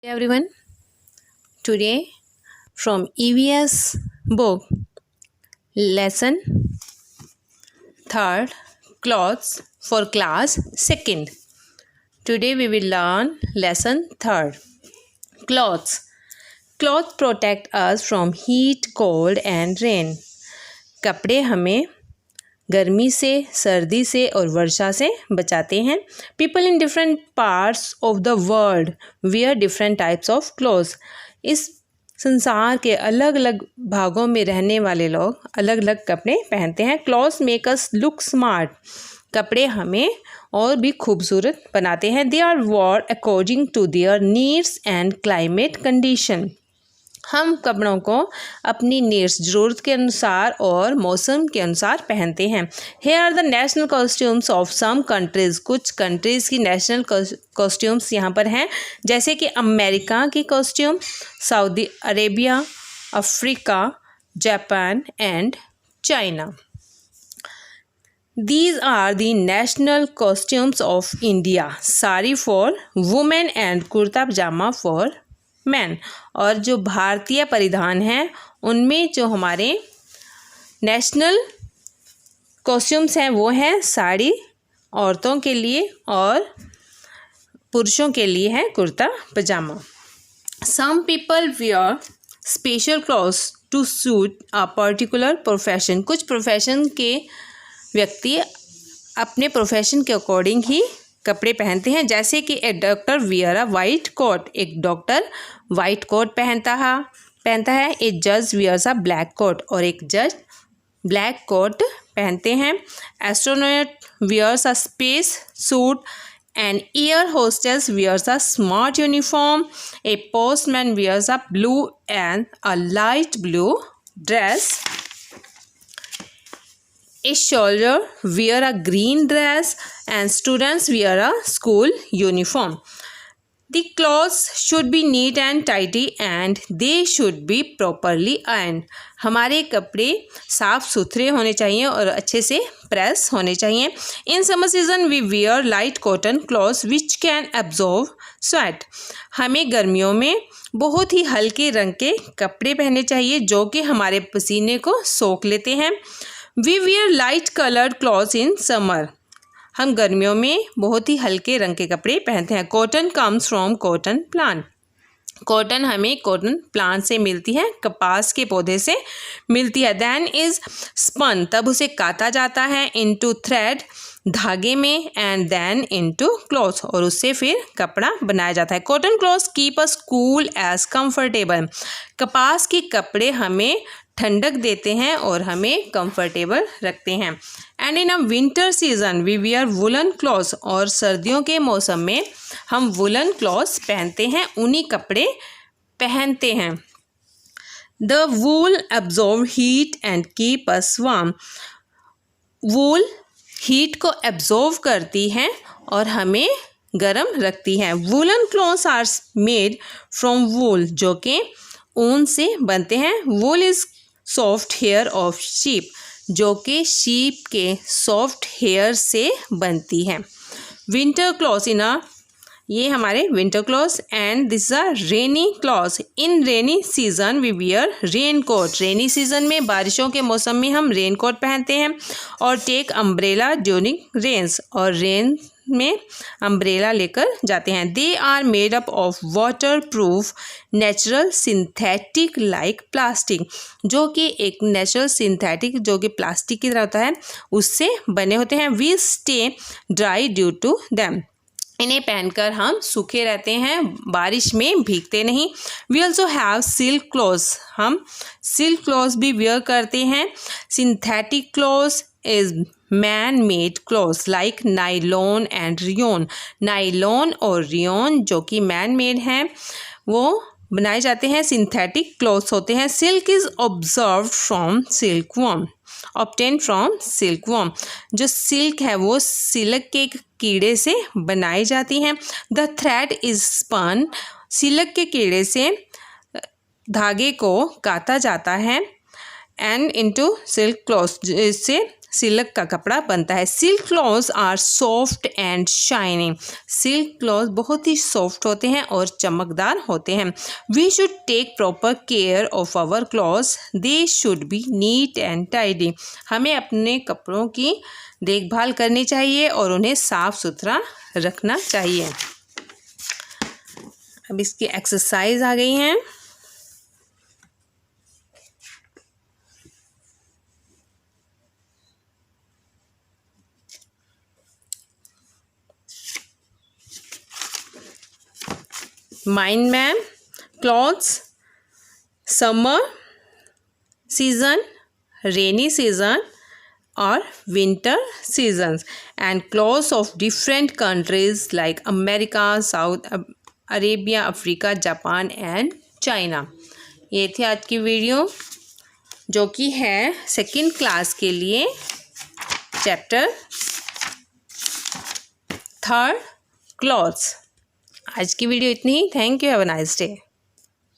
Everyone, today from EVS book, lesson third, clothes for class second. Today we will learn lesson third. Clothes. Clothes protect us from heat, cold and rain. कपड़े हमें गर्मी से, सर्दी से और वर्षा से बचाते हैं. People in different parts of the world wear different types of clothes. इस संसार के अलग अलग भागों में रहने वाले लोग अलग अलग कपड़े पहनते हैं. Clothes make us look smart. कपड़े हमें और भी खूबसूरत बनाते हैं. They are wore according to their needs and climate condition. हम कपड़ों को अपनी नीड्स, ज़रूरत के अनुसार और मौसम के अनुसार पहनते हैं. Here are the national costumes of some countries. कुछ कंट्रीज़ की नेशनल कॉस्ट्यूम्स यहाँ पर हैं, जैसे कि अमेरिका की costume, Saudi Arabia, Africa, Japan and China. These are the national costumes of India. Sari for women and kurta pyjama for men. और जो भारतीय परिधान हैं उनमें जो हमारे नेशनल कॉस्ट्यूम्स हैं वो हैं साड़ी औरतों के लिए और पुरुषों के लिए है कुर्ता पजामा. Some people wear special clothes to suit a particular profession. कुछ प्रोफेशन के व्यक्ति अपने प्रोफेशन के अकॉर्डिंग ही कपड़े पहनते हैं, जैसे कि एक doctor wear a white coat. एक डॉक्टर वाइट कोट पहनता है. एक जज वियर्स अ ब्लैक कोट. और एक जज ब्लैक कोट पहनते हैं. Astronaut wears a space suit. An air hostess wears a smart uniform. A postman wears a blue and a light blue dress. A soldier wear a green dress and students wear a school uniform. The clothes should be neat and tidy and they should be properly ironed. हमारे कपड़े साफ सुथरे होने चाहिए और अच्छे से press होने चाहिए. In summer season we wear light cotton clothes which can absorb sweat. हमें गर्मियों में बहुत ही हल्के रंग के कपड़े पहनने चाहिए जो कि हमारे पसीने को सोख लेते हैं. We wear light colored clothes in summer. हम गर्मियों में बहुत ही हल्के रंग के कपड़े पहनते हैं. Cotton comes from cotton plant. Cotton हमें कॉटन प्लांट से मिलती है, कपास के पौधे से मिलती है. Then is spun. तब उसे काटा जाता है. Into thread, धागे में. And then into cloth. और उससे फिर कपड़ा बनाया जाता है. Cotton clothes keep us cool as comfortable. कपास के कपड़े हमें ठंडक देते हैं और हमें कंफर्टेबल रखते हैं. And in a winter season we wear woollen clothes. और सर्दियों के मौसम में हम वुलन क्लॉथ्स पहनते हैं, ऊनी कपड़े पहनते हैं. The wool absorb heat and keep us warm. Wool heat को एब्जॉर्ब करती है और हमें गर्म रखती है. Woollen clothes are made from wool, जो कि ऊन से बनते हैं. Wool is soft hair of sheep, जो कि शीप के सॉफ्ट हेयर से बनती है. विंटर क्लॉथ्स ये हमारे winter clothes. And this are rainy clothes. In rainy season we wear raincoat. Rainy season में, बारिशों के मौसम में हम रेन कोट पहनते हैं. और टेक अम्ब्रेला ड्यूरिंग रेन्स. और रेन में अम्ब्रेला लेकर जाते हैं. They are made up of waterproof natural synthetic like plastic, जो कि एक नेचुरल सिंथेटिक जो कि प्लास्टिक की तरह होता है उससे बने होते हैं. We stay dry due to them. इन्हें पहनकर हम सूखे रहते हैं, बारिश में भीगते नहीं. We also have silk clothes. हम सिल्क क्लॉथ्स भी वेयर करते हैं. Synthetic clothes is man made clothes like nylon and rayon. Nylon और रियोन जो कि मैन मेड हैं वो बनाए जाते हैं, सिंथेटिक क्लॉथ्स होते हैं. Silk is observe from silkworm. Obtain from silkworm. जो सिल्क है वो सिल्क के कीड़े से बनाई जाती हैं. The thread is spun. Silk के कीड़े से धागे को काटा जाता है. एंड इनटू सिल्क क्लॉथ, इससे सिल्क का कपड़ा बनता है। Silk clothes are soft and shining. Silk cloth बहुत ही सॉफ्ट होते हैं और चमकदार होते हैं। We should take proper care of our clothes, they should be neat and tidy. हमें अपने कपड़ों की देखभाल करनी चाहिए और उन्हें साफ सुथरा रखना चाहिए। अब इसकी एक्सरसाइज आ गई हैं। Mind map, clothes, summer season, rainy season और winter seasons, and clothes of different countries like America, South Arabia, Africa, Japan and China. ये थी आज की वीडियो जो कि है सेकंड क्लास के लिए, चैप्टर 3 क्लॉथ्स। आज की वीडियो इतनी ही। Thank you, have a nice day.